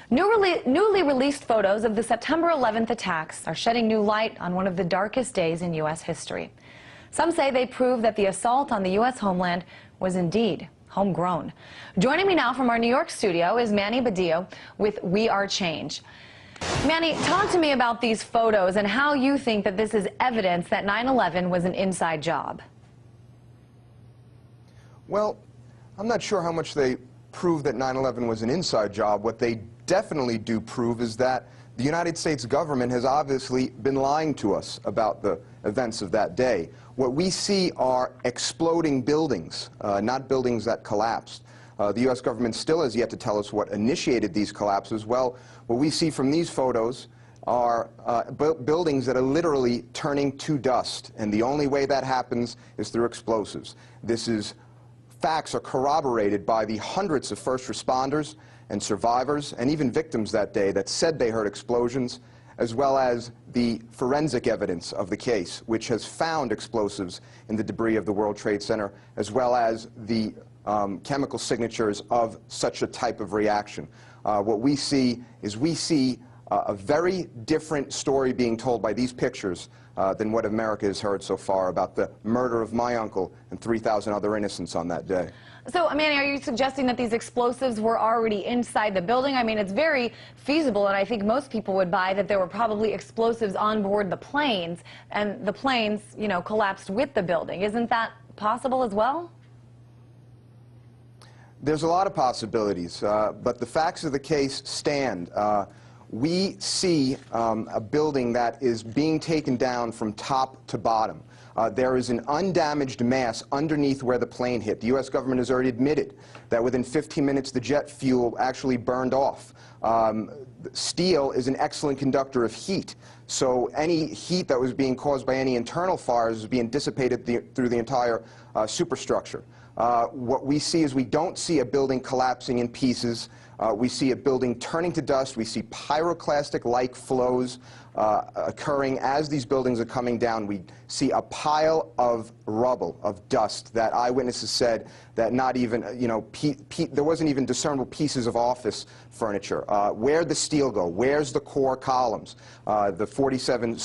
Newly released photos of the September 11th attacks are shedding new light on one of the darkest days in U.S. history. Some say they prove that the assault on the U.S. homeland was indeed homegrown. Joining me now from our New York studio is Manny Badillo with We Are Change. Manny, talk to me about these photos and how you think that this is evidence that 9/11 was an inside job. Well, I'm not sure how much they prove that 9/11 was an inside job. What they definitely do prove is that the United States government has obviously been lying to us about the events of that day. What we see are exploding buildings, not buildings that collapsed. The U.S. government still has yet to tell us what initiated these collapses. Well, what we see from these photos are buildings that are literally turning to dust, and the only way that happens is through explosives. Facts are corroborated by the hundreds of first responders and survivors and even victims that day that said they heard explosions, as well as the forensic evidence of the case, which has found explosives in the debris of the World Trade Center, as well as the chemical signatures of such a type of reaction. What we see is a very different story being told by these pictures than what America has heard so far about the murder of my uncle and 3,000 other innocents on that day. So, Manny, are you suggesting that these explosives were already inside the building? I mean, it's very feasible, and I think most people would buy that there were probably explosives on board the planes, and the planes, you know, collapsed with the building. Isn't that possible as well? There's a lot of possibilities, but the facts of the case stand. We see a building that is being taken down from top to bottom. There is an undamaged mass underneath where the plane hit. The U.S. government has already admitted that within 15 minutes the jet fuel actually burned off. Steel is an excellent conductor of heat, so any heat that was being caused by any internal fires was being dissipated through the entire superstructure. What we see is we don't see a building collapsing in pieces. We see a building turning to dust. We see pyroclastic-like flows occurring as these buildings are coming down. We see a pile of rubble, of dust, that eyewitnesses said that not even, you know, there wasn't even discernible pieces of office furniture. Where'd the steel go? Where's the core columns? The 47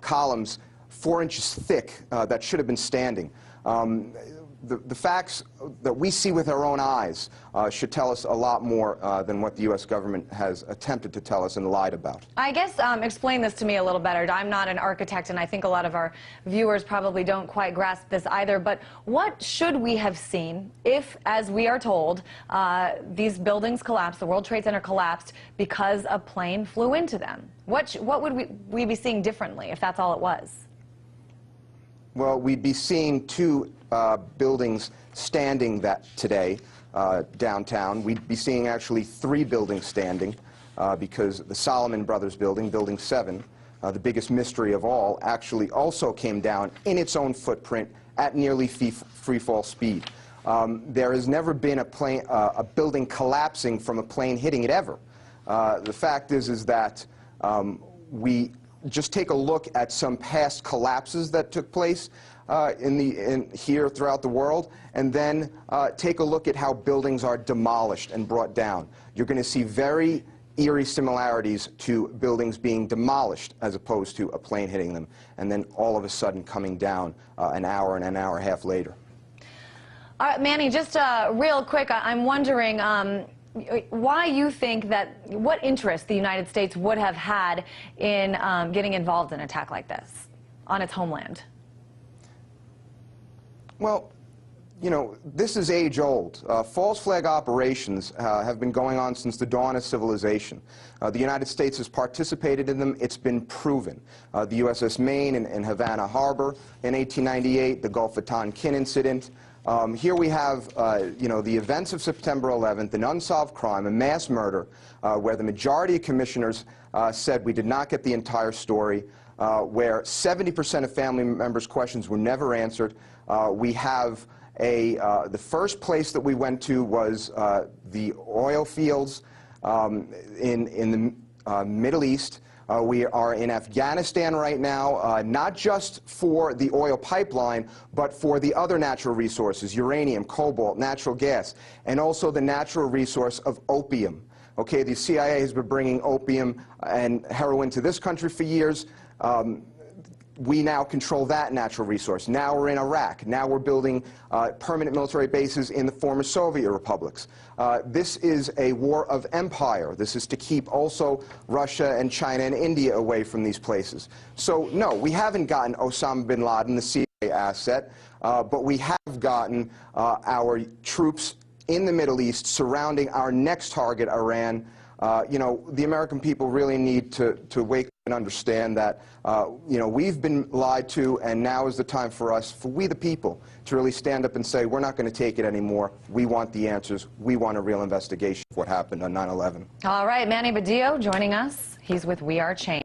columns 4 inches thick that should have been standing. The facts that we see with our own eyes should tell us a lot more than what the U.S. government has attempted to tell us and lied about. I guess explain this to me a little better. I'm not an architect, and I think a lot of our viewers probably don't quite grasp this either, but what should we have seen if, as we are told, these buildings collapsed, the World Trade Center collapsed because a plane flew into them? What would we be seeing differently if that's all it was? Well, we'd be seeing two buildings standing today downtown. We'd be seeing actually 3 buildings standing because the Solomon Brothers building, Building 7, the biggest mystery of all, actually also came down in its own footprint at nearly free fall speed. There has never been a building collapsing from a plane hitting it ever. The fact is that we just take a look at some past collapses that took place here throughout the world, and then take a look at how buildings are demolished and brought down. You're going to see very eerie similarities to buildings being demolished as opposed to a plane hitting them, and then all of a sudden coming down an hour and an hour and a half later. Manny, just real quick, I'm wondering why you think what interest the United States would have had in getting involved in an attack like this on its homeland. Well, you know, this is age-old. False flag operations have been going on since the dawn of civilization. The United States has participated in them. It's been proven. The USS Maine in Havana Harbor in 1898, the Gulf of Tonkin incident. Here we have, you know, the events of September 11th, an unsolved crime, a mass murder, where the majority of commissioners said we did not get the entire story, where 70% of family members' questions were never answered. We have the first place that we went to was the oil fields in the Middle East. We are in Afghanistan right now, not just for the oil pipeline, but for the other natural resources, uranium, cobalt, natural gas, and also the natural resource of opium. Okay, the CIA has been bringing opium and heroin to this country for years. We now control that natural resource. Now we're in Iraq. Now we're building permanent military bases in the former Soviet republics. This is a war of empire. This is to keep also Russia and China and India away from these places. So, no, we haven't gotten Osama bin Laden, the CIA asset, but we have gotten our troops in the Middle East surrounding our next target, Iran. You know, the American people really need to wake up and understand that, you know, we've been lied to, and now is the time for us, for we the people, to really stand up and say, we're not going to take it anymore. We want the answers. We want a real investigation of what happened on 9/11. All right, Manny Badillo joining us. He's with We Are Change.